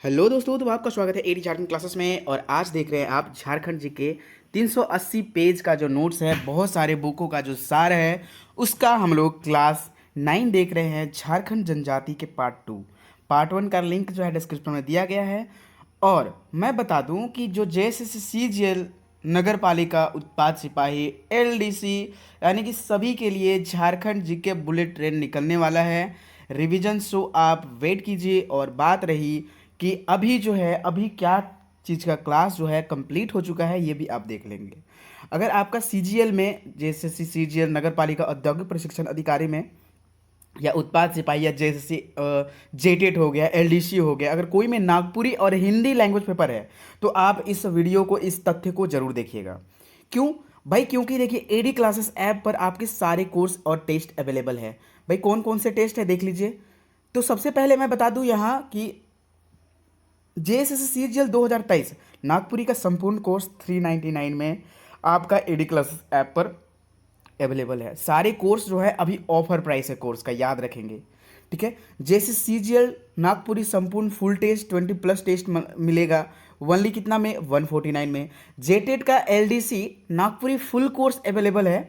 Hello दोस्तों, तो आपका स्वागत है एडी झारखंड क्लासेस में। और आज देख रहे हैं आप झारखंड जी के 380 पेज का जो नोट्स है, बहुत सारे बुकों का जो सार है, उसका हम लोग क्लास 9 देख रहे हैं। झारखंड जनजाति के पार्ट 1 का लिंक जो है डिस्क्रिप्शन में दिया गया है। और मैं बता दूं कि जो जेएसएससी सीजीएल नगर पालिका उत्पाद सिपाही एलडीसी यानी कि सभी के लिए झारखंड जीके बुलेट ट्रेन निकलने वाला है। रिवीजन सो आप वेट कीजिए। और बात रही कि अभी जो है अभी क्या चीज़ का क्लास जो है कंप्लीट हो चुका है, ये भी आप देख लेंगे। अगर आपका सीजीएल में जैसे सीजीएल नगर पालिका औद्योगिक प्रशिक्षण अधिकारी में या उत्पाद सिपाही या जैसे जेटेट हो गया, एलडीसी हो गया, अगर कोई में नागपुरी और हिंदी लैंग्वेज पेपर है तो आप इस वीडियो को, इस तथ्य को जरूर देखिएगा। क्यों भाई? क्योंकि देखिए एडी क्लासेस ऐप पर आपके सारे कोर्स और टेस्ट अवेलेबल है। भाई कौन कौन से टेस्ट है देख लीजिए। तो सबसे पहले मैं बता दूं यहाँ कि जेएसएससी सीजीएल 2023 नागपुरी का संपूर्ण कोर्स 399 में आपका एडी क्लासेस ऐप पर अवेलेबल है। सारे कोर्स जो है अभी ऑफर प्राइस है कोर्स का, याद रखेंगे, ठीक है। जैसे सीजीएल नागपुरी संपूर्ण फुल टेस्ट 20+ टेस्ट मिलेगा वनली कितना में, 149 में। जेटेट का LDC Nagpuri full course available है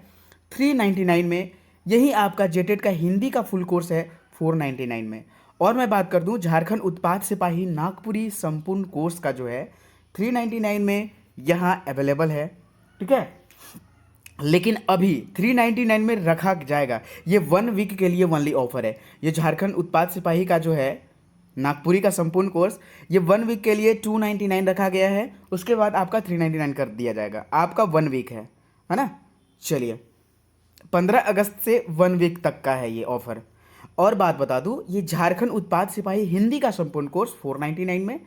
399 में। यही आपका जेटेट का हिंदी का फुल कोर्स है 499 में। और मैं बात कर दूं झारखंड उत्पाद सिपाही नागपुरी संपूर्ण कोर्स का जो है 399 में यहाँ अवेलेबल है, ठीक है। लेकिन अभी 399 में रखा जाएगा, ये 1 वीक के लिए वनली ऑफर है। ये झारखंड उत्पाद सिपाही का जो है नागपुरी का संपूर्ण कोर्स, ये 1 वीक के लिए 299 रखा गया है। उसके बाद आपका 399 कर दिया जाएगा। आपका 1 वीक है ना। चलिए 15 अगस्त से 1 वीक तक का है ये ऑफर। और बात बता दूं, ये झारखंड उत्पाद सिपाही हिंदी का संपूर्ण कोर्स 499 में,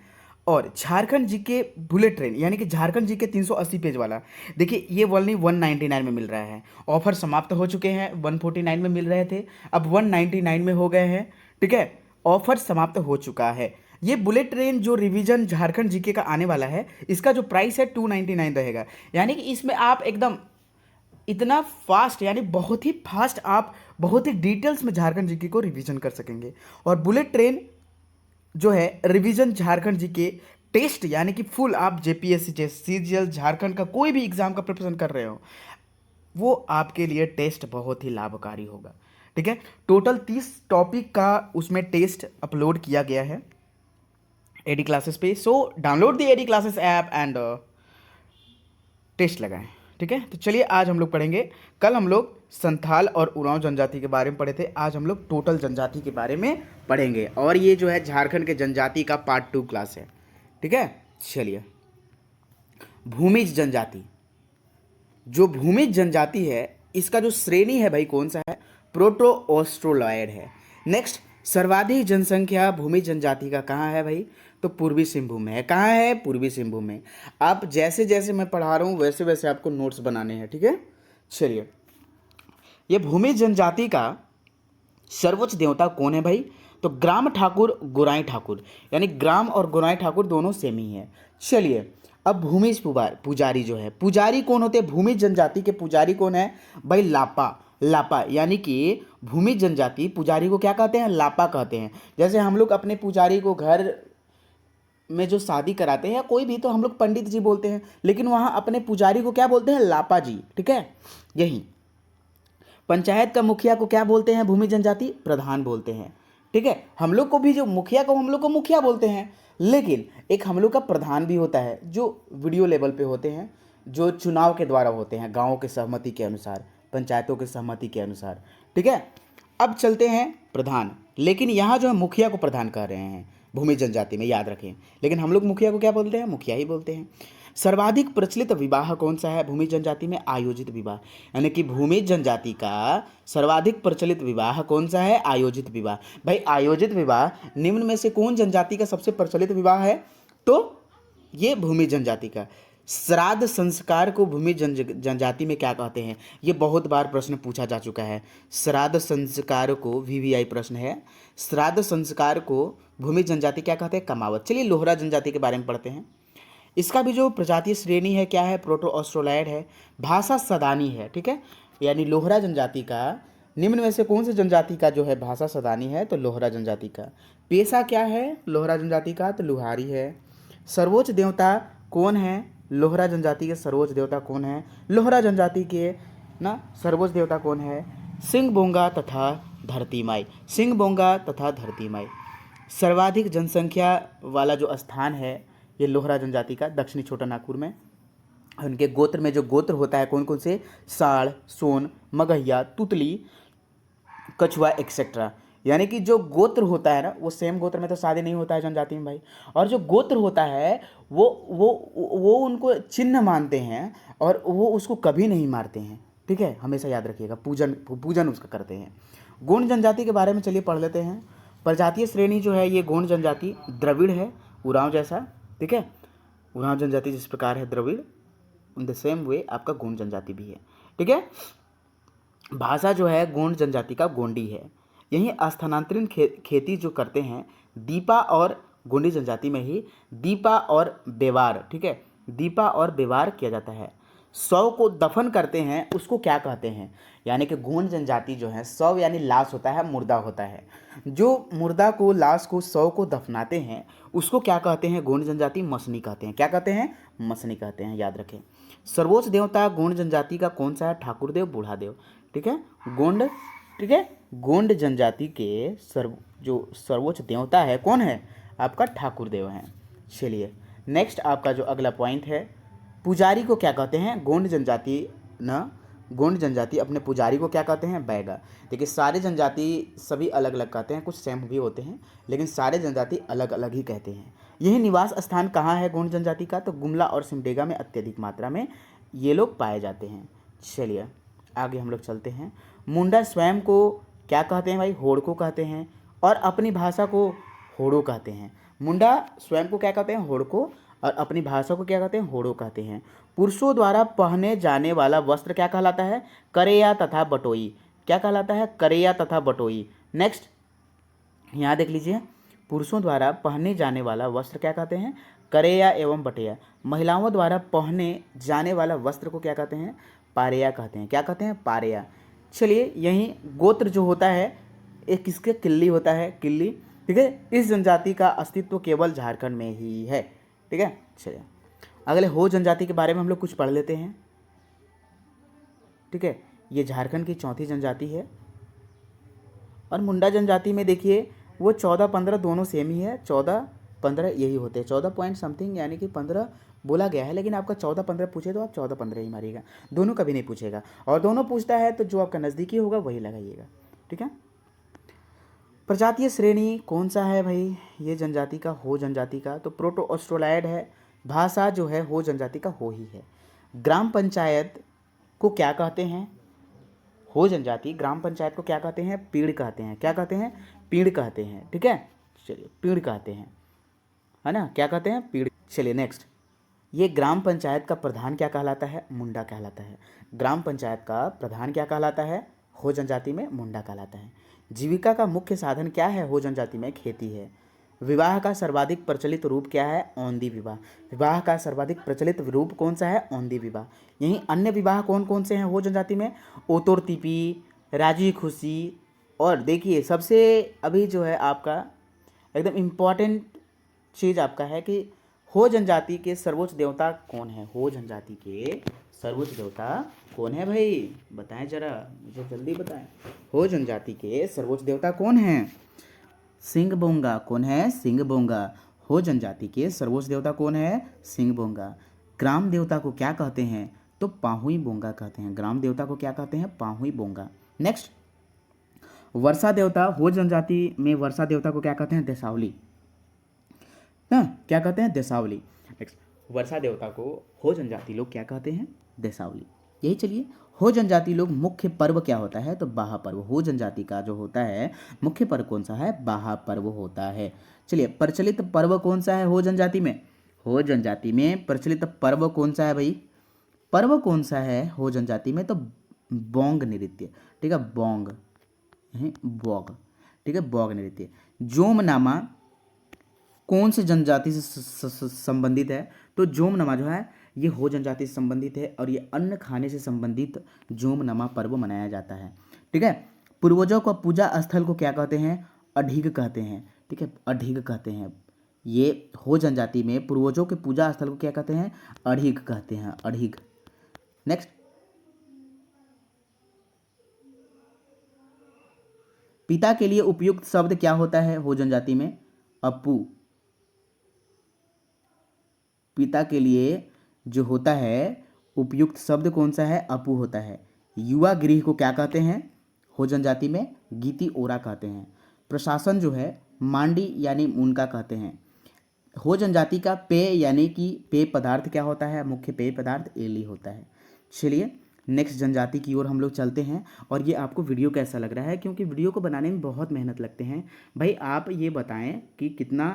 और झारखंड जीके बुलेट ट्रेन यानी कि झारखंड जीके 380 पेज वाला, देखिए ये वनली 199 में मिल रहा है। ऑफर समाप्त हो चुके हैं, 149 में मिल रहे थे, अब 199 में हो गए हैं, ठीक है। ऑफर समाप्त हो चुका है। ये बुलेट ट्रेन जो रिवीजन झारखंड जीके का आने वाला है, इसका जो प्राइस है 299 रहेगा। यानी कि इसमें आप एकदम इतना फास्ट, यानी बहुत ही फास्ट आप बहुत ही डिटेल्स में झारखंड जीके को रिवीजन कर सकेंगे। और बुलेट ट्रेन जो है रिवीजन झारखंड जीके टेस्ट यानी कि फुल, आप जेपीएससी सीजीएल झारखंड का कोई भी एग्जाम का प्रिपरेशन कर रहे हो, वो आपके लिए टेस्ट बहुत ही लाभकारी होगा, ठीक है। टोटल 30 टॉपिक का उसमें टेस्ट अपलोड किया गया है एडी क्लासेस पे। So download the AD classes app and test लगाएं, ठीक है। तो चलिए आज हम लोग पढ़ेंगे, कल हम लोग संथाल और उरांव जनजाति के बारे में पढ़े थे, आज हम लोग टोटल जनजाति के बारे में पढ़ेंगे। और ये जो है झारखंड के जनजाति का पार्ट 2 क्लास है, ठीक है। चलिए, भूमिज जनजाति, जो भूमिज जनजाति है इसका जो श्रेणी है भाई कौन सा है, प्रोटो ऑस्ट्रोलॉयड है। नेक्स्ट, सर्वाधिक जनसंख्या भूमिज जनजाति का कहाँ है भाई, तो पूर्वी सिंहभूम में है। कहाँ है, पूर्वी सिंहभूम में। आप जैसे जैसे मैं पढ़ा रहा हूँ वैसे वैसे आपको नोट्स बनाने हैं, ठीक है। चलिए, ये भूमिज जनजाति का सर्वोच्च देवता कौन है भाई, तो ग्राम ठाकुर गोराई ठाकुर, यानी ग्राम और गोराई ठाकुर दोनों सेम ही है। चलिए, अब भूमिज पुजारी जो है, पुजारी कौन होते हैं, भूमिज जनजाति के पुजारी कौन है भाई, लापा यानी कि भूमिज जनजाति पुजारी को क्या कहते हैं, लापा कहते हैं। जैसे हम लोग अपने पुजारी को घर में जो शादी कराते हैं या कोई भी, तो हम लोग पंडित जी बोलते हैं, लेकिन वहाँ अपने पुजारी को क्या बोलते हैं, लापा जी, ठीक है। यही पंचायत का मुखिया को क्या बोलते हैं भूमि जनजाति, प्रधान बोलते हैं, ठीक है। हम लोग को भी जो मुखिया को हम लोग को मुखिया बोलते हैं, लेकिन एक हम लोग का प्रधान भी होता है जो वीडियो लेवल पे होते हैं, जो चुनाव के द्वारा होते हैं, गाँव के सहमति के अनुसार, पंचायतों के सहमति के अनुसार, ठीक है। अब चलते हैं प्रधान, लेकिन यहाँ जो है मुखिया को प्रधान कह रहे हैं भूमि जनजाति में, याद रखें। लेकिन हम लोग मुखिया को क्या बोलते हैं, मुखिया ही बोलते हैं। सर्वाधिक प्रचलित विवाह कौन सा है भूमि जनजाति में, आयोजित विवाह, यानी कि भूमि जनजाति का सर्वाधिक प्रचलित विवाह कौन सा है, आयोजित विवाह। भाई आयोजित विवाह निम्न में से कौन जनजाति का सबसे प्रचलित विवाह है, तो ये भूमि जनजाति का। श्राद्ध संस्कार को भूमि जनजाति में क्या कहते हैं, ये बहुत बार प्रश्न पूछा जा चुका है। श्राद्ध संस्कार को, वीवीआई प्रश्न है, श्राद्ध संस्कार को भूमि जनजाति क्या कहते हैं, कमावत। चलिए लोहरा जनजाति के बारे में पढ़ते हैं। इसका भी जो प्रजातीय श्रेणी है क्या है, प्रोटो ऑस्ट्रोलॉयड है। भाषा सदानी है, ठीक है, यानी लोहरा जनजाति का निम्न में से कौन सी जनजाति का जो है भाषा सदानी है? तो लोहरा जनजाति का। पेशा क्या है लोहरा जनजाति का? तो लुहारी है। सर्वोच्च देवता कौन है? लोहरा जनजाति के सर्वोच्च देवता कौन है? लोहरा जनजाति के ना सर्वोच्च देवता कौन है? सिंह बोंगा तथा धरती माई। सिंह बोंगा तथा धरती माई। सर्वाधिक जनसंख्या वाला जो स्थान है ये लोहरा जनजाति का, दक्षिणी छोटा नागपुर में। उनके गोत्र में जो गोत्र होता है कौन कौन से? साड़, सोन, मगहिया, तुतली, कछुआ एक्सेट्रा। यानी कि जो गोत्र होता है ना वो सेम गोत्र में तो शादी नहीं होता है जनजाति में भाई। और जो गोत्र होता है वो उनको चिन्ह मानते हैं और वो उसको कभी नहीं मारते हैं। ठीक है, हमेशा याद रखिएगा, पूजन पूजन उसका करते हैं। गोंड जनजाति के बारे में चलिए पढ़ लेते हैं। प्रजातीय श्रेणी जो है ये गोंड जनजाति द्रविड़ है, उरांव जैसा। ठीक है, उरांव जनजाति जिस प्रकार है Dravid, in the same way आपका गोंड जनजाति भी है। ठीक है, भाषा जो है गोंड जनजाति का गोंडी है। यहीं स्थानांतरण खेती जो करते हैं दीपा और गोंडी जनजाति में ही दीपा और बेवार। ठीक है, दीपा और बेवार किया जाता है। शव को दफन करते हैं उसको क्या कहते हैं? यानी कि गोंड जनजाति जो है, शव यानी लाश होता है, मुर्दा होता है। जो मुर्दा को, लाश को, शव को दफनाते हैं उसको क्या कहते हैं? गोंड जनजाति मसनी कहते हैं। क्या कहते हैं? मसनी कहते हैं, याद रखें। सर्वोच्च देवता गोंड जनजाति का कौन सा है? ठाकुरदेव, बूढ़ादेव। ठीक है, गोंड, ठीक है, गोंड जनजाति के जो सर्वोच्च देवता है कौन है? आपका ठाकुरदेव हैं। चलिए नेक्स्ट आपका जो अगला पॉइंट है, पुजारी को क्या कहते हैं? गोंड जनजाति ना, गोंड जनजाति अपने पुजारी को क्या कहते हैं? बैगा। देखिए सारे जनजाति सभी अलग अलग कहते हैं, कुछ सेम भी होते हैं लेकिन सारे जनजाति अलग अलग ही कहते हैं। यही निवास स्थान कहाँ है गोंड जनजाति का? तो गुमला और सिमडेगा में अत्यधिक मात्रा में ये लोग पाए जाते हैं। चलिए आगे हम लोग चलते हैं। मुंडा स्वयं को क्या कहते हैं भाई? होड़को कहते हैं और अपनी भाषा को होड़ो कहते हैं। मुंडा स्वयं को क्या कहते हैं? होड़को, और अपनी भाषा को क्या कहते हैं? होड़ो कहते हैं। पुरुषों द्वारा पहने जाने वाला वस्त्र क्या कहलाता है? करेया तथा बटोई। क्या कहलाता है? करेया तथा बटोई। नेक्स्ट यहाँ देख लीजिए, पुरुषों द्वारा पहने जाने वाला वस्त्र क्या कहते हैं? करेया एवं बटेया। महिलाओं द्वारा पहने जाने वाला वस्त्र को क्या कहते हैं? पारेया कहते हैं। क्या कहते हैं? पारेया। चलिए यहीं गोत्र जो होता है एक किसके? किल्ली होता है, किल्ली। ठीक है, इस जनजाति का अस्तित्व केवल झारखंड में ही है। ठीक है, चलिए अगले हो जनजाति के बारे में हम लोग कुछ पढ़ लेते हैं। ठीक है, ये झारखंड की चौथी जनजाति है। और मुंडा जनजाति में देखिए वो 14-15 दोनों सेम ही है, 14-15 यही होते हैं, 14 पॉइंट समथिंग, यानी कि 15 बोला गया है लेकिन आपका 14-15 पूछे तो आप 14-15 ही मारिएगा, दोनों कभी नहीं पूछेगा। और दोनों पूछता है तो जो आपका नज़दीकी होगा वही लगाइएगा। ठीक है, प्रजातीय श्रेणी कौन सा है भाई ये जनजाति का? हो जनजाति का। तो प्रोटो ऑस्ट्रोलाइड है। भाषा जो है हो जनजाति का हो ही है। ग्राम पंचायत को क्या कहते हैं? हो जनजाति ग्राम पंचायत को क्या कहते हैं? पीड़ कहते हैं। क्या कहते हैं? पीड़ कहते हैं। ठीक है, चलिए पीड़ कहते हैं, है ना, क्या कहते हैं? पीड़। चलिए नेक्स्ट, ये ग्राम पंचायत का प्रधान क्या कहलाता है? मुंडा कहलाता है। ग्राम पंचायत का प्रधान क्या कहलाता है? हो जनजाति में मुंडा कहलाता है। जीविका का मुख्य साधन क्या है? हो जनजाति में खेती है। विवाह का सर्वाधिक प्रचलित रूप क्या है? औंधी विवाह। विवाह का सर्वाधिक प्रचलित रूप कौन सा है? औंधी विवाह। यहीं अन्य विवाह कौन कौन से हैं हो जनजाति में? ओतोर तिपी, राजी खुशी, और देखिए सबसे अभी जो है आपका एकदम इम्पॉर्टेंट चीज़ आपका है कि हो जनजाति के सर्वोच्च देवता कौन है? हो जनजाति के सर्वोच्च देवता कौन है भाई? बताएं जरा, मुझे जल्दी बताएं। हो जनजाति के सर्वोच्च देवता कौन है? सिंह बोंगा। कौन है? सिंह बोंगा। हो जनजाति के सर्वोच्च देवता कौन है? सिंह बोंगा। ग्राम देवता को क्या कहते हैं? तो पाहुई बोंगा कहते हैं। ग्राम देवता को क्या कहते हैं? पाहुई बोंगा। नेक्स्ट, वर्षा देवता हो जनजाति में वर्षा देवता को क्या कहते हैं? देसावली। ना क्या कहते हैं? देसावली। नेक्स्ट, वर्षा देवता को हो जनजाति लोग क्या कहते हैं? देसावली। यही चलिए, हो जनजाति लोग मुख्य पर्व क्या होता है? तो बाहा पर्व। हो जनजाति का जो होता है मुख्य पर्व कौन सा है? बाहा पर्व होता है। चलिए, प्रचलित पर्व कौन सा है हो जनजाति में? हो जनजाति में प्रचलित पर्व कौन सा है भाई? पर्व कौन सा है हो जनजाति में? तो बोंग नृत्य। ठीक है, बोंग, बोग। ठीक है, बोग नृत्य। जोमनामा कौन से जनजाति से संबंधित है? तो जोमनमा जो है ये हो जनजाति से संबंधित है और ये अन्न खाने से संबंधित जोमनमा पर्व मनाया जाता है। ठीक है, पूर्वजों का पूजा स्थल को क्या कहते हैं? अढ़ीग कहते हैं। ठीक है, अढ़ीग कहते हैं। ये हो जनजाति में पूर्वजों के पूजा स्थल को क्या कहते हैं? अढ़ीग कहते हैं, अढ़ीग। नेक्स्ट, पिता के लिए उपयुक्त शब्द क्या होता है हो जनजाति में? अपू। पिता के लिए जो होता है उपयुक्त शब्द कौन सा है? अपू होता है। युवा गृह को क्या कहते हैं हो जनजाति में? गीति ओरा कहते हैं। प्रशासन जो है मांडी यानी उनका कहते हैं। हो जनजाति का पेय यानी कि पेय पदार्थ क्या होता है? मुख्य पेय पदार्थ एली होता है। चलिए नेक्स्ट जनजाति की ओर हम लोग चलते हैं। और ये आपको वीडियो कैसा लग रहा है, क्योंकि वीडियो को बनाने में बहुत मेहनत लगते हैं भाई। आप ये बताएं कि कितना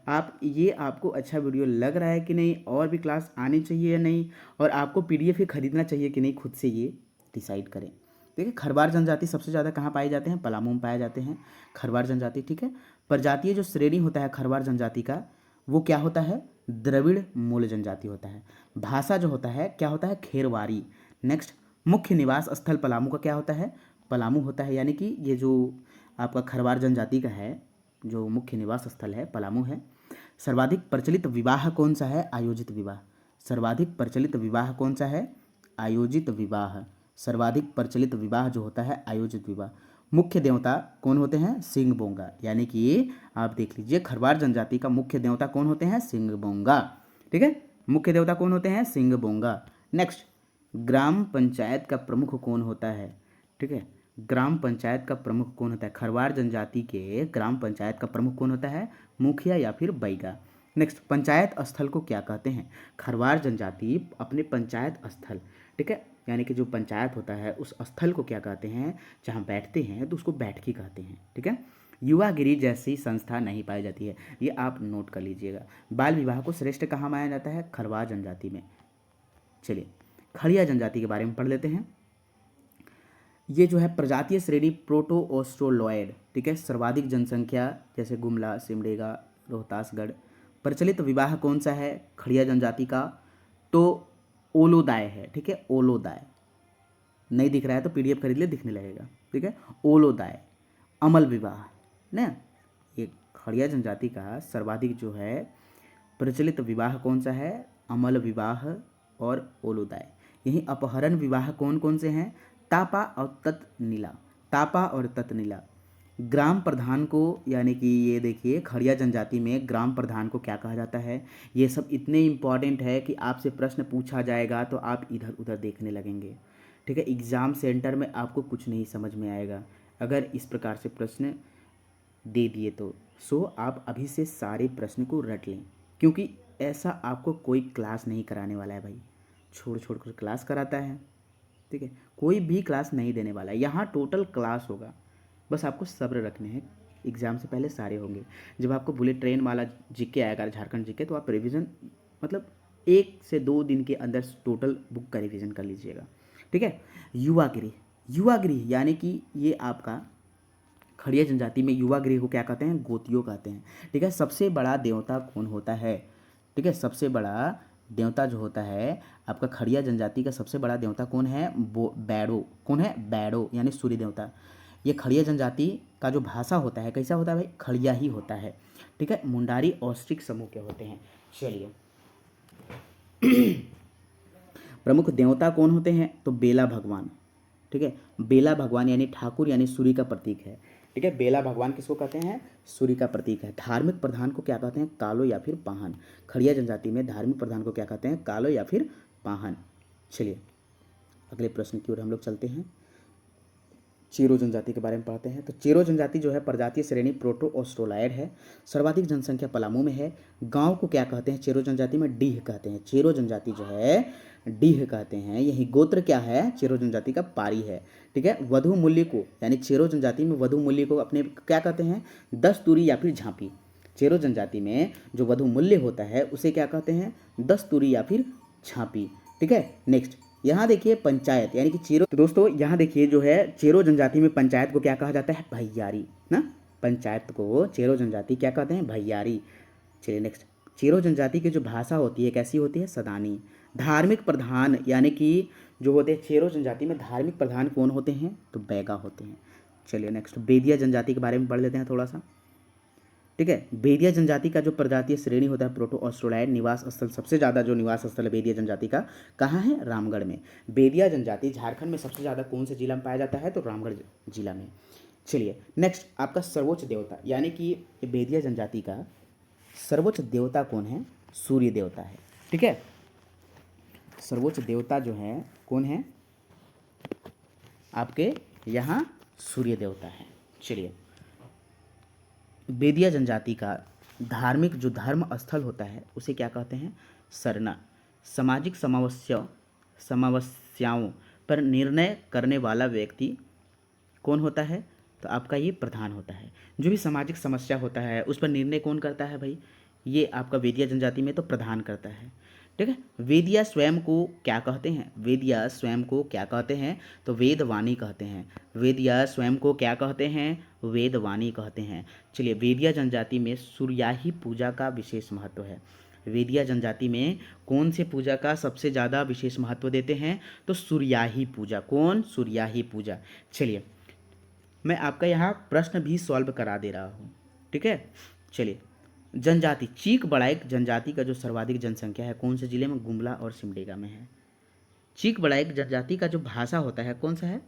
आपको अच्छा वीडियो लग रहा है कि नहीं, और भी क्लास आनी चाहिए या नहीं, और आपको पीडीएफ ही खरीदना चाहिए कि नहीं, खुद से ये डिसाइड करें। देखिए, खरवार जनजाति सबसे ज़्यादा कहाँ पाए जाते हैं? पलामू में पाए जाते हैं खरवार जनजाति। ठीक है, प्रजातीय जो श्रेणी होता है खरवार जनजाति का वो क्या होता है? द्रविड़ मूल जनजाति होता है। भाषा जो होता है क्या होता है? खेरवारी। नेक्स्ट, मुख्य निवास स्थल पलामू का क्या होता है? पलामू होता है, यानी कि ये जो आपका खरवार जनजाति का है जो मुख्य निवास स्थल है पलामू है। सर्वाधिक प्रचलित विवाह कौन सा है? आयोजित विवाह। सर्वाधिक प्रचलित विवाह कौन सा है? आयोजित विवाह। सर्वाधिक प्रचलित विवाह जो होता है आयोजित विवाह। मुख्य देवता कौन होते हैं? सिंह बोंगा। यानी कि आप देख लीजिए खरवार जनजाति का मुख्य देवता कौन होते हैं? सिंह बोंगा। ठीक है, मुख्य देवता कौन होते हैं? सिंह बोंगा। नेक्स्ट, ग्राम पंचायत का प्रमुख कौन होता है? ठीक है, ग्राम पंचायत का प्रमुख कौन होता है? खरवार जनजाति के ग्राम पंचायत का प्रमुख कौन होता है? मुखिया या फिर बैगा। नेक्स्ट, पंचायत स्थल को क्या कहते हैं? खरवार जनजाति अपने पंचायत स्थल, ठीक है, यानी कि जो पंचायत होता है उस स्थल को क्या कहते हैं? जहाँ बैठते हैं तो उसको बैठकी कहते हैं। ठीक है, युवागिरी जैसी संस्था नहीं पाई जाती है, ये आप नोट कर लीजिएगा। बाल विवाह को श्रेष्ठ कहाँ माना जाता है? खरवार जनजाति में। चलिए खड़िया जनजाति के बारे में पढ़ लेते हैं। ये जो है प्रजातीय श्रेणी प्रोटो ऑस्ट्रोलॉयड। ठीक है, सर्वाधिक जनसंख्या जैसे गुमला, सिमडेगा, रोहतासगढ़। प्रचलित विवाह कौन सा है खड़िया जनजाति का? तो ओलोदाय है। ठीक है, ओलोदाय। नहीं दिख रहा है तो पीडीएफ खरीद ले, दिखने लगेगा। ठीक है, ओलोदाय। अमल विवाह ना, ये खड़िया जनजाति का सर्वाधिक जो है प्रचलित विवाह कौन सा है? अमल विवाह और ओलोदाय। यही अपहरण विवाह कौन कौन से हैं? तापा और ततनीला। तापा और ततनीला। ग्राम प्रधान को, यानी कि ये देखिए खड़िया जनजाति में ग्राम प्रधान को क्या कहा जाता है? ये सब इतने इम्पॉर्टेंट है कि आपसे प्रश्न पूछा जाएगा तो आप इधर उधर देखने लगेंगे। ठीक है, एग्ज़ाम सेंटर में आपको कुछ नहीं समझ में आएगा अगर इस प्रकार से प्रश्न दे दिए तो। सो आप अभी से सारे प्रश्न को रट लें, क्योंकि ऐसा आपको कोई क्लास नहीं कराने वाला है भाई। छोड़ छोड़ कर क्लास कराता है। ठीक है, कोई भी क्लास नहीं देने वाला है, यहाँ टोटल क्लास होगा। बस आपको सब्र रखने हैं, एग्ज़ाम से पहले सारे होंगे। जब आपको बुलेट ट्रेन वाला जीके आएगा, झारखंड जीके, तो आप रिवीजन मतलब 1 से 2 दिन के अंदर टोटल बुक का रिवीजन कर लीजिएगा। ठीक है, युवा गृह। युवा गृह यानी कि ये आपका खड़िया जनजाति में युवा गृह को क्या कहते हैं? गोतियों कहते हैं। ठीक है, सबसे बड़ा देवता कौन होता है? ठीक है, सबसे बड़ा देवता जो होता है आपका खड़िया जनजाति का सबसे बड़ा देवता कौन है? बैडो। कौन है? बैडो, यानी सूर्य देवता। ये खड़िया जनजाति का जो भाषा होता है कैसा होता है भाई? खड़िया ही होता है। ठीक है, मुंडारी औष्टिक समूह के होते हैं। चलिए प्रमुख देवता कौन होते हैं? तो बेला भगवान। ठीक है, बेला भगवान यानी ठाकुर यानी सूर्य का प्रतीक है। ठीक है, बेला भगवान किसको कहते हैं? सूर्य का प्रतीक है। धार्मिक प्रधान को क्या कहते हैं? कालो या फिर पाहन। खड़िया जनजाति में धार्मिक प्रधान को क्या कहते हैं? कालो या फिर पाहन। चलिए अगले प्रश्न की ओर हम लोग चलते हैं। चेरो जनजाति के बारे में पढ़ते हैं। तो चेरो जनजाति जो है प्रजातीय श्रेणी प्रोटो ऑस्ट्रोलायड है। सर्वाधिक जनसंख्या पलामू में है। गांव को क्या कहते हैं चेरो जनजाति में? डीह कहते हैं। चेरो जनजाति जो है डीह कहते हैं। यही गोत्र क्या है? चेरो जनजाति का पारी है। ठीक है, वधु मूल्य को, यानी चेरो जनजाति में वधु मूल्य को अपने क्या कहते हैं? 10 तुरी या फिर झांपी। चेरो जनजाति में जो वधु मूल्य होता है उसे क्या कहते हैं? 10 तुरी या फिर झांपी। ठीक है, नेक्स्ट यहाँ देखिए पंचायत, यानी कि चेरो। तो दोस्तों यहाँ देखिए जो है चेरो जनजाति में पंचायत को क्या कहा जाता है? भैयारी ना। पंचायत को चेरो जनजाति क्या कहते हैं? भैयारी। चलिए नेक्स्ट, चेरो जनजाति की जो भाषा होती है कैसी होती है? सदानी। धार्मिक प्रधान, यानी कि जो होते हैं चेरो जनजाति में धार्मिक प्रधान कौन होते हैं? तो बैगा होते हैं। चलिए नेक्स्ट बेदिया जनजाति के बारे में पढ़ लेते हैं थोड़ा सा। ठीक है, बेदिया जनजाति का जो प्रजातीय श्रेणी होता है प्रोटो ऑस्ट्रेलाइड, निवास स्थल सबसे ज़्यादा जो निवास स्थल है बेदिया जनजाति का कहाँ है, रामगढ़ में। बेदिया जनजाति झारखंड में सबसे ज़्यादा कौन से जिला में पाया जाता है, तो रामगढ़ जिला में। चलिए नेक्स्ट आपका सर्वोच्च देवता, यानी कि बेदिया जनजाति का सर्वोच्च देवता कौन है, सूर्य देवता है। ठीक है, सर्वोच्च देवता जो है कौन है आपके यहाँ, सूर्य देवता है। चलिए बेदिया जनजाति का धार्मिक जो धर्म स्थल होता है उसे क्या कहते हैं, सरना। सामाजिक समस्याओं पर निर्णय करने वाला व्यक्ति कौन होता है, तो आपका ये प्रधान होता है। जो भी सामाजिक समस्या होता है उस पर निर्णय कौन करता है भाई, ये आपका वेदिया जनजाति में तो प्रधान करता है। ठीक है, वेदिया स्वयं को क्या कहते हैं, वेदिया स्वयं को क्या कहते हैं, तो वेदवाणी कहते हैं। वेदिया स्वयं को क्या कहते हैं, वेदवाणी कहते हैं। चलिए वेदिया जनजाति में सूर्याही पूजा का विशेष महत्व है। वेदिया जनजाति में कौन से पूजा का सबसे ज़्यादा विशेष महत्व देते हैं, तो सूर्याही पूजा। कौन, सूर्याही पूजा। चलिए मैं आपका यहाँ प्रश्न भी सॉल्व करा दे रहा हूँ। ठीक है, चलिए जनजाति चीक बड़ाइक जनजाति का जो सर्वाधिक जनसंख्या है कौन से जिले में, गुमला और सिमडेगा में है। चीक बड़ाइक जनजाति का जो भाषा होता है कौन सा है,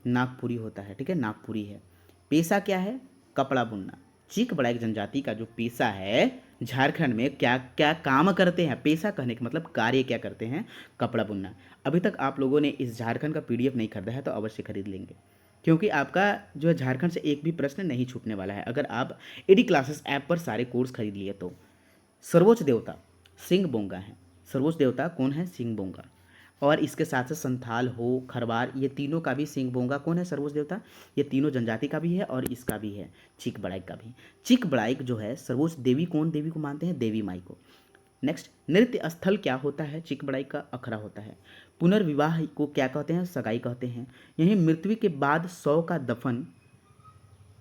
नागपुरी होता है। ठीक है, नागपुरी है। पेशा क्या है, कपड़ा बुनना। चीक बड़ाइक जनजाति का जो पेशा है झारखंड में क्या क्या काम करते हैं, पेशा कहने का मतलब कार्य क्या करते हैं, कपड़ा बुनना। अभी तक आप लोगों ने इस झारखंड का पीडीएफ नहीं खरीदा है तो अवश्य खरीद लेंगे, क्योंकि आपका जो है झारखंड से एक भी प्रश्न नहीं छूटने वाला है अगर आप एडी क्लासेस ऐप पर सारे कोर्स खरीद लिए तो। सर्वोच्च देवता सिंह बोंगा है। सर्वोच्च देवता कौन है, सिंह बोंगा। और इसके साथ साथ संथाल हो, खरवार, ये तीनों का भी सिंह बोंगा कौन है, सर्वोच्च देवता। ये तीनों जनजाति का भी है और इसका भी है, चीक बड़ाइक का भी। चीक बड़ाइक जो है सर्वोच्च देवी कौन देवी को मानते हैं, देवी माई को। नेक्स्ट नृत्य स्थल क्या होता है, चिक बड़ाइक का अखड़ा होता है। पुनर्विवाह को क्या कहते हैं, सगाई कहते हैं। यहीं मृत्यु के बाद शव का दफन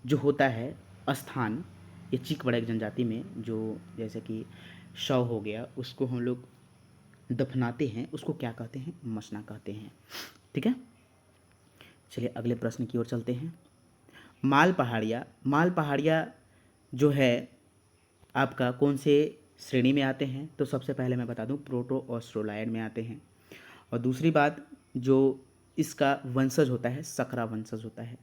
जो होता है स्थान, ये चीक बड़ाइक जनजाति में जो जैसे कि शव हो गया उसको हम लोग दफनाते हैं उसको क्या कहते हैं, मसना कहते हैं। ठीक है, चलिए अगले प्रश्न की ओर चलते हैं। माल पहाड़िया, माल पहाड़िया जो है आपका कौन से श्रेणी में आते हैं, तो सबसे पहले मैं बता दूं प्रोटो ऑस्ट्रोलाइड में आते हैं। और दूसरी बात जो इसका वंशज होता है सकरा वंशज होता है।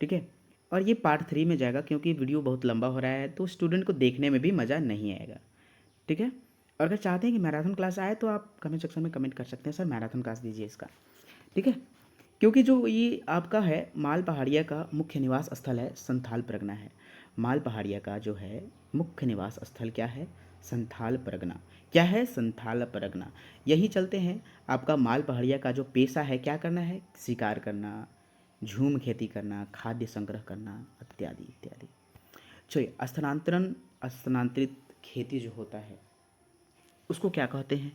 ठीक है, और ये पार्ट 3 में जाएगा क्योंकि वीडियो बहुत लंबा हो रहा है तो स्टूडेंट को देखने में भी मज़ा नहीं आएगा। ठीक है, और अगर चाहते हैं कि मैराथन क्लास आए तो आप कमेंट सेक्शन में कमेंट कर सकते हैं, सर मैराथन क्लास दीजिए इसका। ठीक है, क्योंकि जो ये आपका है माल पहाड़िया का मुख्य निवास स्थल है संथाल परगना है। माल पहाड़िया का जो है मुख्य निवास स्थल क्या है, संथाल परगना। क्या है, संथाल परगना। यही चलते हैं आपका माल पहाड़िया का जो पेशा है क्या करना है, शिकार करना, झूम खेती करना, खाद्य संग्रह करना इत्यादि इत्यादि। चलिए स्थानांतरित खेती जो होता है उसको क्या कहते हैं।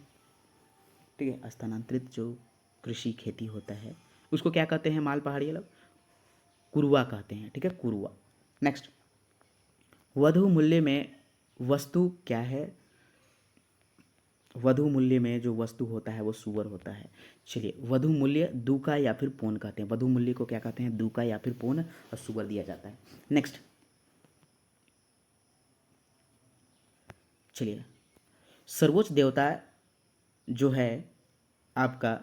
ठीक है, स्थानांतरित जो कृषि खेती होता है उसको क्या कहते हैं, माल पहाड़िया लोग कुरुआ कहते हैं। ठीक है, कुरुआ। नेक्स्ट वधु मूल्य में वस्तु क्या है, वधु मूल्य में जो वस्तु होता है वो सुअर होता है। चलिए वधु मूल्य दूका या फिर पौन कहते हैं, वधु मूल्य को क्या कहते हैं, दूका या फिर पौन, और सुअर दिया जाता है। नेक्स्ट चलिए सर्वोच्च देवता जो है आपका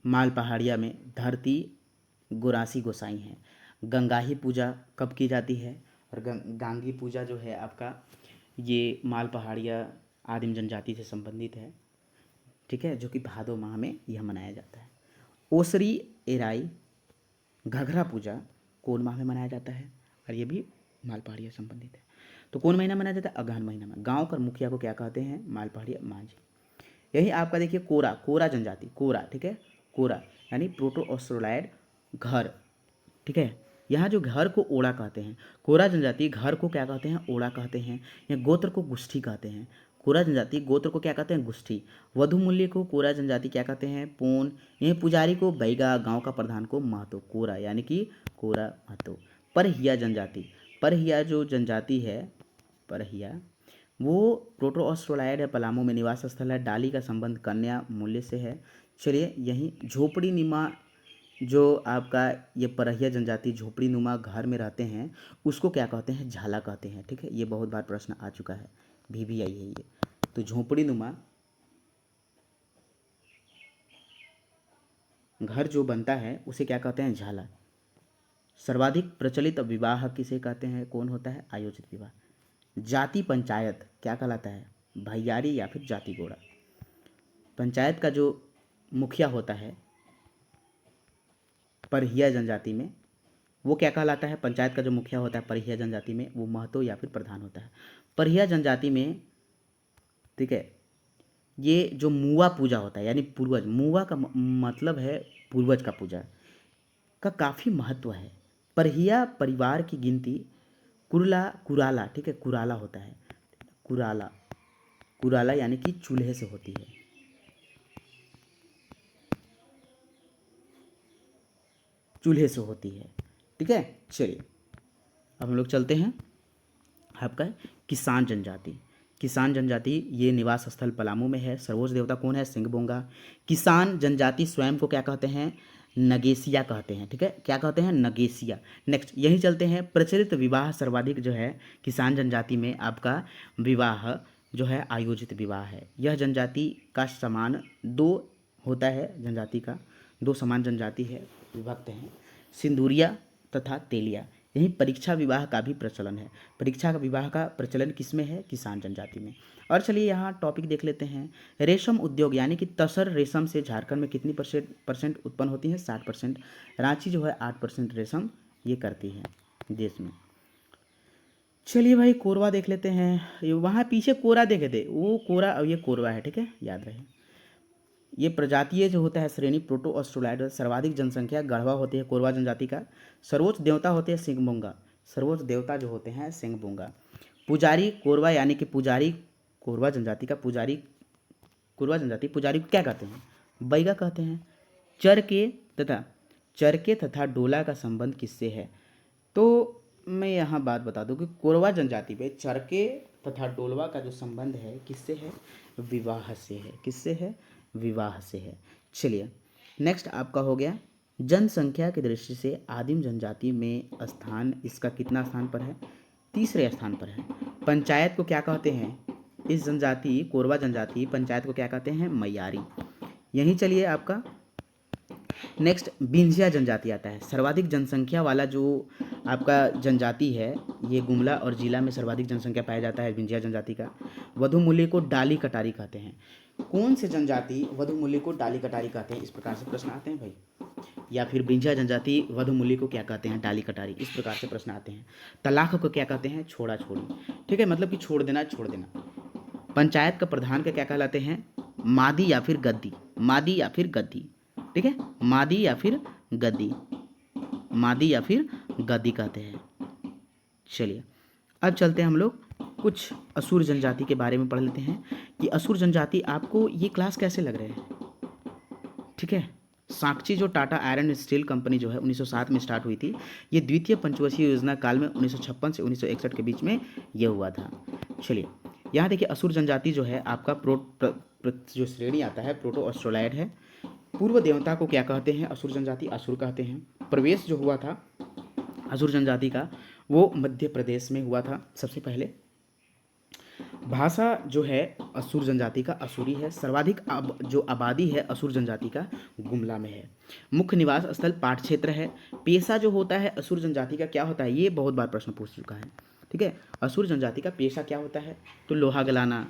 माल पहाड़िया में धरती गोरासी गोसाई हैं। गंगाही पूजा कब की जाती है, और गांगी पूजा जो है आपका ये माल पहाड़िया आदिम जनजाति से संबंधित है। ठीक है, जो कि भादो माह में यह मनाया जाता है। ओसरी एराई घघरा पूजा कौन माह में मनाया जाता है, और ये भी माल पहाड़िया संबंधित है। तो कौन महीना मनाया जाता है, अगहन महीना में। गांव का मुखिया को क्या कहते हैं, माल पहाड़िया मांझी। यही आपका देखिए कोरा, कोरा जनजाति, कोरा। ठीक है, कोरा यानी प्रोटो ऑस्ट्रोलाइड घर। ठीक है, यहाँ जो घर को ओड़ा कहते हैं, कोरा जनजाति घर को क्या कहते हैं, ओड़ा कहते हैं। या गोत्र को गुष्ठी कहते हैं। कोरा जनजाति गोत्र को क्या कहते हैं, गुष्ठी। वधु मूल्य को कोरा जनजाति क्या कहते हैं, पोन। यही पुजारी को बैगा, गांव का प्रधान को महतो। कोरा यानी कि कोरा महतो। परहिया जनजाति, परहिया जो जनजाति है, परहिया वो प्रोटो ऑस्ट्रोलाइड है, पलामू में निवास स्थल है। डाली का संबंध कन्या मूल्य से है। चलिए यहीं झोपड़ी निमा जो आपका ये परहिया जनजाति झोपड़ी नुमा घर में रहते हैं उसको क्या कहते हैं? झाला कहते हैं। ठीक है, ये बहुत बार प्रश्न आ चुका है, भी आई है ये। तो झोपड़ी नुमा घर जो बनता है उसे क्या कहते हैं? झाला। सर्वाधिक प्रचलित विवाह किसे कहते हैं? कौन होता है? आयोजित विवाह। जाति पंचायत क्या कहलाता है? भैयारी या फिर जाति गोड़ा। पंचायत का जो मुखिया होता है परहिया जनजाति में वो क्या कहलाता है? पंचायत का जो मुखिया होता है परहिया जनजाति में वो महतो या फिर प्रधान होता है। परहिया जनजाति में, ठीक है, ये जो मुआ पूजा होता है यानी पूर्वज, मुआ का मतलब है पूर्वज का पूजा, का काफ़ी महत्व है। परहिया परिवार की गिनती कुराला, ठीक है, कुराला होता है, कुराला, कुराला यानी कि चूल्हे से होती है। चूल्हे से होती है। ठीक है, चलिए अब हम लोग चलते हैं आपका किसान जनजाति। किसान जनजाति ये निवास स्थल पलामू में है। सर्वोच्च देवता कौन है? सिंहबोंगा। किसान जनजाति स्वयं को क्या कहते हैं? नगेसिया कहते हैं। ठीक है, क्या कहते हैं? नगेसिया। नेक्स्ट यहीं चलते हैं। प्रचलित विवाह सर्वाधिक जो है किसान जनजाति में आपका विवाह जो है आयोजित विवाह है। यह जनजाति का समान दो होता है, जनजाति का दो समान जनजाति है, विभक्त हैं, सिंदूरिया तथा तेलिया। यहीं परीक्षा विवाह का भी प्रचलन है। परीक्षा का विवाह का प्रचलन किस में है? किसान जनजाति में। और चलिए यहाँ टॉपिक देख लेते हैं। रेशम उद्योग यानी कि तसर रेशम से झारखंड में कितनी परसेंट उत्पन्न होती है? 60%। रांची जो है 8% रेशम ये करती है देश में। चलिए भाई कोरवा देख लेते हैं। वहाँ पीछे कोरा देखे थे, वो कोरा और ये कोरवा है। ठीक है, याद रहे। ये प्रजातीय जो होता है श्रेणी प्रोटो ऑस्ट्रोलाइड, सर्वाधिक जनसंख्या गढ़वा होती है कोरवा जनजाति का। सर्वोच्च देवता होते हैं सिंहबोंगा। सर्वोच्च देवता जो होते हैं सिंहबोंगा। पुजारी कोरवा यानी कि पुजारी कोरवा जनजाति का पुजारी, कोरवा जनजाति पुजारी को क्या कहते हैं? बैगा कहते हैं। चरके तथा डोला का संबंध किससे है? तो मैं यहाँ बात बता दूं कि कोरवा जनजाति पे चरके तथा डोलवा का जो संबंध है किससे है? विवाह से है। किससे है? विवाह से है। चलिए नेक्स्ट आपका हो गया जनसंख्या की दृष्टि से आदिम जनजाति में स्थान, इसका कितना स्थान पर है? तीसरे स्थान पर है। पंचायत को क्या कहते हैं? इस जनजाति कोरवा जनजाति पंचायत को क्या कहते हैं? मैयारी। यहीं चलिए आपका नेक्स्ट विंध्या जनजाति आता है। सर्वाधिक जनसंख्या वाला जो आपका जनजाति है ये गुमला और जिला में सर्वाधिक जनसंख्या पाया जाता है विंध्या जनजाति का। वधुमूल्य को डाली कटारी कहते हैं। कौन से जनजाति वधुमूल्य को डाली कटारी कहते हैं? इस प्रकार से प्रश्न आते हैं भाई। या फिर विंध्या जनजाति वधुमूल्य को क्या कहते हैं? डाली कटारी। इस प्रकार से प्रश्न आते हैं। तलाक को क्या कहते हैं? छोड़ा छोड़ी। ठीक है, मतलब कि छोड़ देना, छोड़ देना। पंचायत का प्रधान का क्या कहलाते हैं? मादी या फिर गद्दी। मादी या फिर गद्दी। ठीक है, मादी या फिर गद्दी, मादी या फिर गद्दी कहते हैं। चलिए अब चलते हैं हम लोग कुछ असुर जनजाति के बारे में पढ़ लेते हैं कि असुर जनजाति आपको ये क्लास कैसे लग रहे हैं। ठीक है, साक्षी जो Tata iron and steel company जो है 1907 में स्टार्ट हुई थी, ये द्वितीय पंचवर्षीय योजना काल में 1956 से 1961 के बीच में ये हुआ था। चलिए यहाँ देखिए असुर जनजाति जो है आपका जो श्रेणी आता है प्रोटो ऑस्ट्रोलाइड है। पूर्व देवता को क्या कहते हैं? असुर जनजाति असुर कहते हैं। प्रवेश जो हुआ था असुर जनजाति का वो मध्य प्रदेश में हुआ था सबसे पहले। भाषा जो है असुर जनजाति का असुरी है। सर्वाधिक जो आबादी है असुर जनजाति का गुमला में है। मुख्य निवास स्थल पाठ क्षेत्र है। पेशा जो होता है असुर जनजाति का क्या होता है? ये बहुत बार प्रश्न पूछ चुका है। ठीक है, असुर जनजाति का पेशा क्या होता है? तो लोहा गलाना।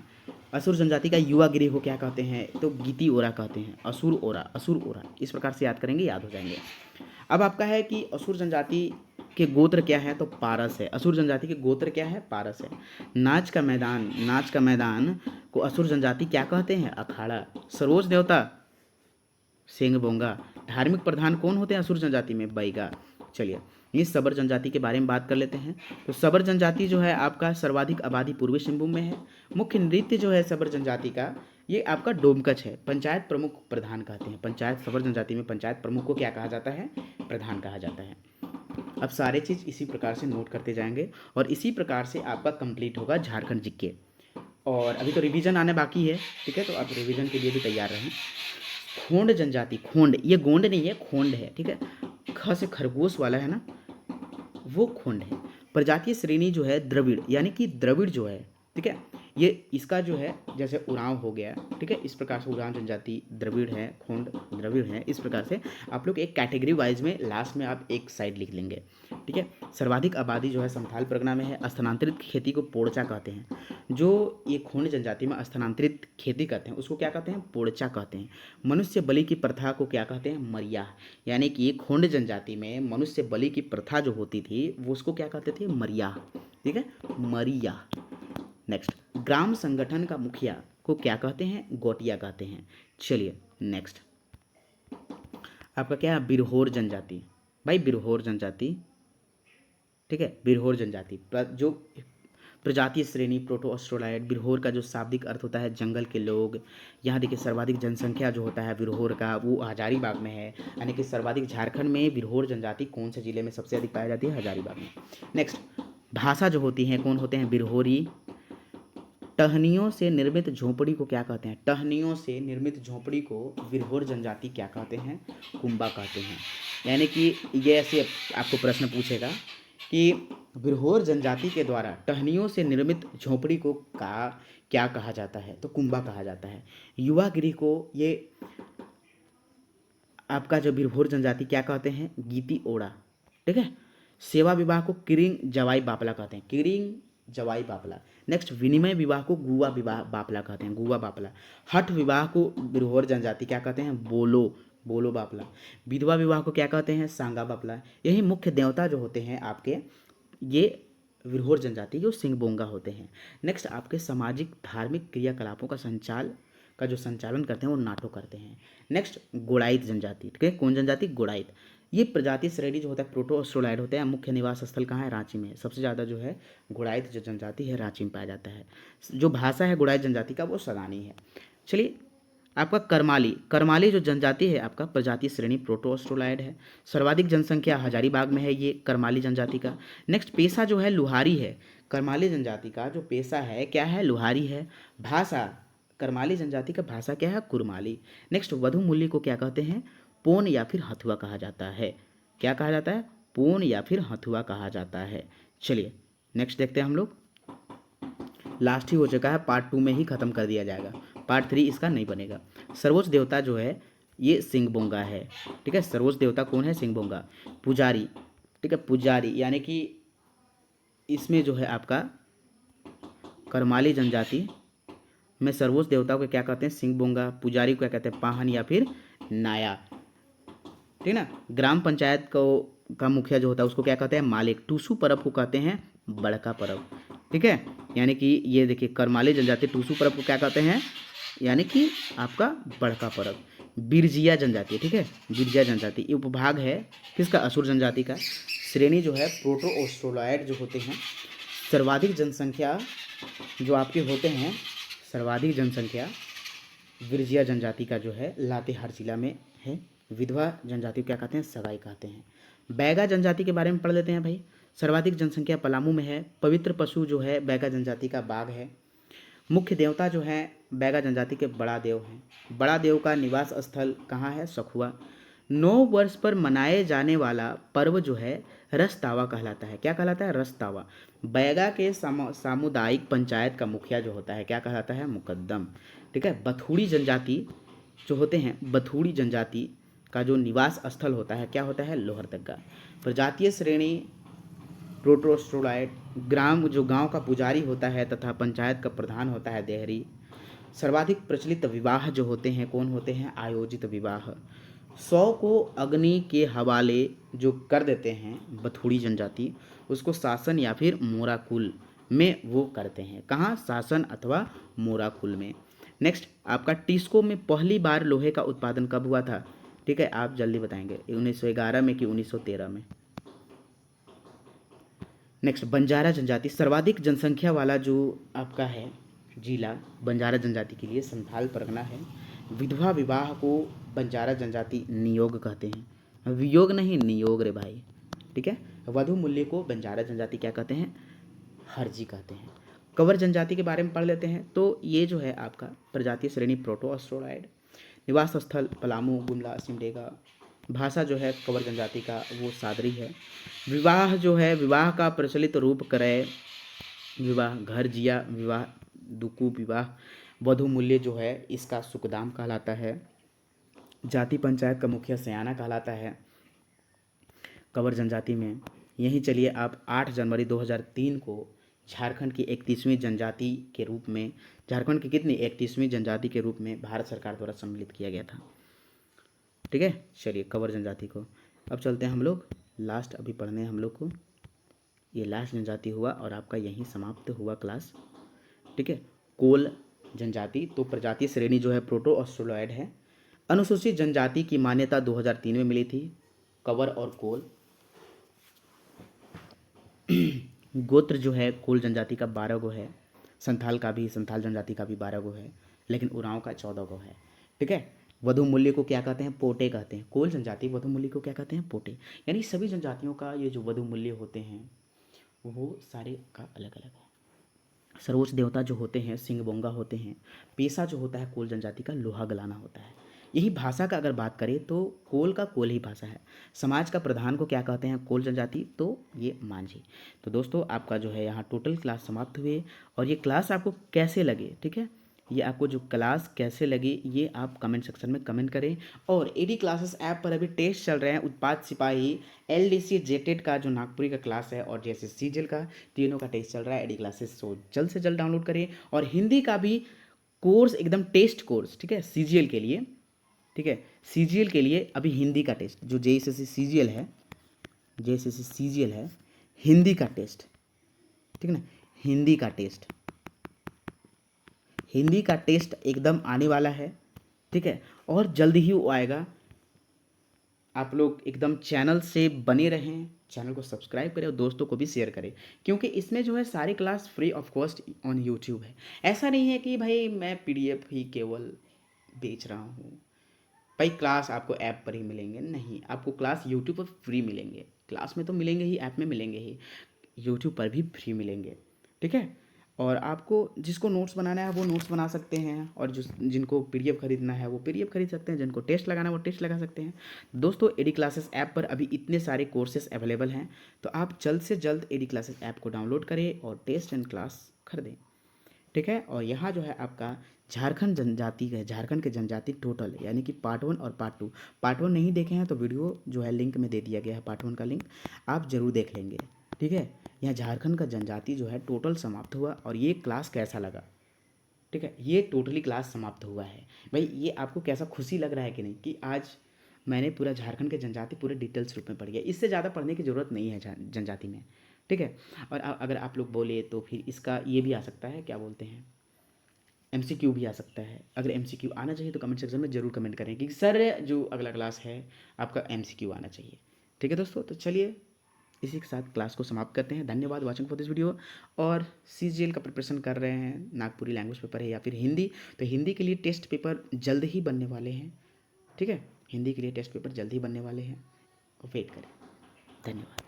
असुर जनजाति का युवा गृह को क्या कहते हैं? तो गीति ओरा कहते हैं। असुर ओरा, असुर ओरा, इस प्रकार से याद करेंगे, याद हो जाएंगे। अब आपका है कि असुर जनजाति के गोत्र क्या है? तो पारस है। असुर जनजाति के गोत्र क्या है? पारस है। नाच का मैदान को असुर जनजाति क्या कहते हैं? अखाड़ा। सर्वोच्च देवता सिंहबोंगा। धार्मिक प्रधान कौन होते हैं असुर जनजाति में? बैगा। चलिए ये सबर जनजाति के बारे में बात कर लेते हैं। तो सबर जनजाति जो है आपका सर्वाधिक आबादी पूर्वी सिंहभूम में है। मुख्य नृत्य जो है सबर जनजाति का ये आपका डोमकच है। पंचायत प्रमुख प्रधान कहते हैं। पंचायत सबर जनजाति में पंचायत प्रमुख को क्या कहा जाता है? प्रधान कहा जाता है। अब सारे चीज़ इसी प्रकार से नोट करते जाएंगे और इसी प्रकार से आपका कंप्लीट होगा झारखंड जीके। और अभी तो रिवीजन आने बाकी है। ठीक है, तो आप रिवीजन के लिए भी तैयार रहें। खोंड जनजाति, खोंड ये गोंड नहीं है, खोंड है, ठीक है, ख से खरगोश वाला है ना, वो खोंड है। प्रजातीय श्रेणी जो है द्रविड़, यानी कि द्रविड़ जो है, ठीक है, ये इसका जो है जैसे उरांव हो गया, ठीक है, इस प्रकार से उरांव जनजाति द्रविड़ है, खोंड द्रविड़ है, इस प्रकार से आप लोग एक कैटेगरी वाइज में लास्ट में आप एक साइड लिख लेंगे, ठीक है। सर्वाधिक आबादी जो है संथाल परगना में है। स्थानांतरित खेती को पोड़चा कहते हैं। जो ये खोंड जनजाति में स्थानांतरित खेती करते हैं उसको क्या कहते हैं? पोड़चा कहते हैं। मनुष्य बलि की प्रथा को क्या कहते हैं? मरिया। यानी कि खोंड जनजाति में मनुष्य बलि की प्रथा जो होती थी वो उसको क्या कहते थे? मरिया, ठीक है, मरिया। नेक्स्ट, ग्राम संगठन का मुखिया को क्या कहते हैं? गोटिया कहते हैं। चलिए नेक्स्ट आपका क्या है? बिरहोर जनजाति। भाई बिरहोर जनजाति, ठीक है, बिरहोर जनजाति जो प्रजातीय श्रेणी प्रोटो ऑस्ट्रोलाइड। बिरहोर का जो शाब्दिक अर्थ होता है जंगल के लोग। यहाँ देखिए सर्वाधिक जनसंख्या जो होता है बिरहोर का वो हजारीबाग में है, यानी कि सर्वाधिक झारखंड में बिरहोर जनजाति कौन से जिले में सबसे अधिक पाई जाती है? हजारीबाग में। नेक्स्ट, भाषा जो होती है कौन होते हैं? बिरहोरी। टहनियों से निर्मित झोपड़ी को क्या कहते हैं? टहनियों से निर्मित झोपड़ी को बिरहोर जनजाति क्या कहते हैं? कुंबा कहते हैं। यानी कि ये ऐसे आपको प्रश्न पूछेगा कि बिरहोर जनजाति के द्वारा टहनियों से निर्मित झोपड़ी को क्या कहा जाता है? तो कुंबा कहा जाता है। युवा गृह को ये आपका जो बिरहोर जनजाति क्या कहते हैं? गीती ओड़ा, ठीक है। सेवा विवाह को किरिंग जवाई बापला कहते हैं। किरिंग जवाई बापला। नेक्स्ट, विनिमय विवाह को गुआ विवाह बापला कहते हैं। गुआ बापला। हठ विवाह को बिरहोर जनजाति क्या कहते हैं? बोलो, बोलो बापला। विधवा विवाह को क्या कहते हैं? सांगा बापला। यही मुख्य देवता जो होते हैं आपके ये बिरहोर जनजाति के सिंगबोंगा होते हैं। नेक्स्ट, आपके सामाजिक धार्मिक क्रियाकलापों का जो संचालन करते हैं वो नाटो करते हैं। नेक्स्ट, गोड़ाइत जनजाति, ठीक है, कौन जनजाति? गोड़ाइत। ये प्रजातीय श्रेणी जो होता है प्रोटो ऑस्ट्रोलाइड होता है। मुख्य निवास स्थल कहाँ है? रांची में। सबसे ज़्यादा जो है गोड़ाइत जो जनजाति है रांची में पाया जाता है। जो भाषा है गोड़ाइत जनजाति का वो सदानी है। चलिए आपका करमाली। करमाली जो जनजाति है आपका प्रजातीय श्रेणी प्रोटो ऑस्ट्रोलाइड है। सर्वाधिक जनसंख्या हजारीबाग में है ये करमाली जनजाति का। नेक्स्ट, पेशा जो है लुहारी है। करमाली जनजाति का जो पेशा है क्या है? लुहारी है। भाषा करमाली जनजाति का भाषा क्या है? कुरमाली। नेक्स्ट, वधु मूल्य को क्या कहते हैं? पोन या फिर हथुआ कहा जाता है। क्या कहा जाता है? पोन या फिर हथुआ कहा जाता है। चलिए नेक्स्ट देखते हैं हम लोग। लास्ट ही हो चुका है, पार्ट 2 में ही खत्म कर दिया जाएगा, पार्ट 3 इसका नहीं बनेगा। सर्वोच्च देवता जो है ये सिंगबोंगा है, ठीक है। सर्वोच्च देवता कौन है? सिंगबोंगा। पुजारी, ठीक है, पुजारी यानी कि इसमें जो है आपका करमाली जनजाति में सर्वोच्च देवता को क्या कहते हैं? सिंगबोंगा। पुजारी को क्या कहते हैं? पाहन या फिर नाया, ठीक ना। ग्राम पंचायत का मुखिया जो होता है उसको क्या कहते हैं? मालिक। टूसू पर्व को कहते हैं बड़का पर्व, ठीक है। यानी कि ये देखिए करमाली जनजाति टूसू पर्व को क्या कहते हैं? यानी कि आपका बड़का पर्व। बिरजिया जनजाति, ठीक है, बिरजिया जनजाति ये उपभाग है किसका? असुर जनजाति का। श्रेणी जो है प्रोटो ऑस्ट्रोलाइड जो होते हैं। सर्वाधिक जनसंख्या जो आपके होते हैं, सर्वाधिक जनसंख्या बिरजिया जनजाति का जो है लातेहार जिला में है। विधवा जनजाति को क्या कहते हैं? सगाई कहते हैं। बैगा जनजाति के बारे में पढ़ लेते हैं भाई। सर्वाधिक जनसंख्या पलामू में है। पवित्र पशु जो है बैगा जनजाति का बाघ है। मुख्य देवता जो है बैगा जनजाति के बड़ा देव हैं। बड़ा देव का निवास स्थल कहाँ है? सखुआ। 9 वर्ष पर मनाए जाने वाला पर्व जो है रसतावा कहलाता है। क्या कहलाता है? रसतावा। बैगा के सामुदायिक पंचायत का मुखिया जो होता है क्या कहलाता है? मुकद्दम, ठीक है। बथुड़ी जनजाति जो होते हैं, बथुड़ी जनजाति का जो निवास स्थल होता है क्या होता है? लोहरदगा। प्रजातीय श्रेणी प्रोटोस्ट्रोलाइड। जो गांव का पुजारी होता है तथा पंचायत का प्रधान होता है देहरी। सर्वाधिक प्रचलित विवाह जो होते हैं कौन होते हैं? आयोजित विवाह। 100 को अग्नि के हवाले जो कर देते हैं बथुड़ी जनजाति उसको शासन या फिर मोराकुल में वो करते हैं। कहाँ? शासन अथवा मोराकुल में। नेक्स्ट, आपका टिस्को में पहली बार लोहे का उत्पादन कब हुआ था? ठीक है, आप जल्दी बताएंगे, 1911 में कि 1913 में। नेक्स्ट, बंजारा जनजाति। सर्वाधिक जनसंख्या वाला जो आपका है जिला बंजारा जनजाति के लिए संथाल परगना है। विधवा विवाह को बंजारा जनजाति नियोग कहते हैं। वियोग नहीं, नियोग रे भाई, ठीक है। वधु मूल्य को बंजारा जनजाति क्या कहते हैं? हर्जी कहते हैं। कंवर जनजाति के बारे में पढ़ लेते हैं। तो ये जो है आपका प्रजातीय श्रेणी प्रोटो ऑस्ट्रोलाइड। निवास स्थल पलामू, गुमला, सिमडेगा। भाषा जो है कंवर जनजाति का वो सादरी है। विवाह जो है, विवाह का प्रचलित रूप क्रय विवाह, घर जिया विवाह, दुकू विवाह, वधु मूल्य जो है इसका सुकदाम कहलाता है। जाति पंचायत का मुखिया सयाना कहलाता है कंवर जनजाति में। यहीं चलिए आप 8 जनवरी 2003 को झारखंड की 31वीं जनजाति के रूप में, झारखंड की कितनी 31वीं जनजाति के रूप में भारत सरकार द्वारा सम्मिलित किया गया था। ठीक है, चलिए कंवर जनजाति को अब चलते हैं हम लोग लास्ट, अभी पढ़ने हम लोग को ये लास्ट जनजाति हुआ और आपका यहीं समाप्त हुआ क्लास। ठीक है, कोल जनजाति, तो प्रजातीय श्रेणी जो है प्रोटो ऑस्ट्रेलॉयड है। अनुसूचित जनजाति की मान्यता 2003 में मिली थी, कंवर और कोल। गोत्र जो है कोल जनजाति का 12 गो है, संथाल जनजाति का भी 12 गो है, लेकिन उरांव का 14 गो है। ठीक है, वधु मूल्य को क्या कहते हैं? पोटे कहते हैं। कोल जनजाति वधु मूल्य को क्या कहते हैं? पोटे। यानी सभी जनजातियों का ये जो वधु मूल्य होते हैं वो सारे का अलग अलग है। सर्वोच्च देवता जो होते हैं सिंह बोंगा होते हैं। पेशा जो होता है कोल जनजाति का लोहा गलाना होता है। यही भाषा का अगर बात करें तो कोल का कोल ही भाषा है। समाज का प्रधान को क्या कहते हैं कोल जनजाति? तो ये मांझी। तो दोस्तों आपका जो है यहाँ टोटल क्लास समाप्त हुए और ये क्लास आपको कैसे लगे, ठीक है, ये आपको जो क्लास कैसे लगी ये आप कमेंट सेक्शन में कमेंट करें। और एडी क्लासेस ऐप पर अभी टेस्ट चल रहे हैं उत्पाद सिपाही, एलडीसी, जेटेट का जो नागपुरी का क्लास है और जैसे सीजीएल का, तीनों का टेस्ट चल रहा है एडी क्लासेस। सो जल्द से जल्द डाउनलोड करें। और हिंदी का भी कोर्स एकदम टेस्ट कोर्स, ठीक है, सीजीएल के लिए, ठीक है, सीजीएल के लिए अभी हिंदी का टेस्ट जो जेएसएससी सीजीएल है, जेएसएससी सीजीएल है, हिंदी का टेस्ट, ठीक है ना, हिंदी का टेस्ट एकदम आने वाला है। ठीक है, और जल्द ही वो आएगा। आप लोग एकदम चैनल से बने रहें, चैनल को सब्सक्राइब करें और दोस्तों को भी शेयर करें, क्योंकि इसमें जो है सारी class free of cost on YouTube है। ऐसा नहीं है कि भाई मैं पीडीएफ ही केवल बेच रहा हूँ। भाई क्लास आपको ऐप पर ही मिलेंगे, नहीं, आपको क्लास यूट्यूब पर फ्री मिलेंगे। क्लास में तो मिलेंगे ही, ऐप में मिलेंगे ही, यूट्यूब पर भी फ्री मिलेंगे। ठीक है, और आपको जिसको नोट्स बनाना है वो नोट्स बना सकते हैं, और जिनको पीडीएफ खरीदना है वो पीडीएफ खरीद सकते हैं, जिनको टेस्ट लगाना है वो टेस्ट लगा सकते हैं। दोस्तों एडी क्लासेस ऐप पर अभी इतने सारे कोर्सेस अवेलेबल हैं, तो आप जल्द से जल्द एडी क्लासेस ऐप को डाउनलोड करें और टेस्ट एंड क्लास खरीदें। ठीक है, और यहाँ जो है आपका झारखंड जनजाति है, झारखंड के जनजाति टोटल, यानी कि पार्ट 1 और पार्ट 2। पार्ट 1 नहीं देखे हैं तो वीडियो जो है लिंक में दे दिया गया है, पार्ट 1 का लिंक आप ज़रूर देख लेंगे। ठीक है, यहाँ झारखंड का जनजाति जो है टोटल समाप्त हुआ। और ये क्लास कैसा लगा? ठीक है, ये टोटली क्लास समाप्त हुआ है। भाई ये आपको कैसा खुशी लग रहा है कि नहीं कि आज मैंने पूरा झारखंड के जनजाति पूरे डिटेल्स रूप में पढ़ गया। इससे ज़्यादा पढ़ने की ज़रूरत नहीं है जनजाति में। ठीक है, और अगर आप लोग बोले तो फिर इसका ये भी आ सकता है, क्या बोलते हैं, एमसीक्यू भी आ सकता है। अगर एमसीक्यू आना चाहिए तो कमेंट सेक्शन में ज़रूर कमेंट करें कि सर जो अगला क्लास है आपका एमसीक्यू आना चाहिए। ठीक है दोस्तों, तो चलिए इसी के साथ क्लास को समाप्त करते हैं। धन्यवाद वॉचिंग फॉर दिस वीडियो। और सीजीएल का प्रिपरेशन कर रहे हैं, नागपुरी लैंग्वेज पेपर है या फिर हिंदी, तो हिंदी के लिए टेस्ट पेपर जल्द ही बनने वाले हैं। ठीक है, हिंदी के लिए टेस्ट पेपर जल्द ही बनने वाले हैं और वेट करें। धन्यवाद।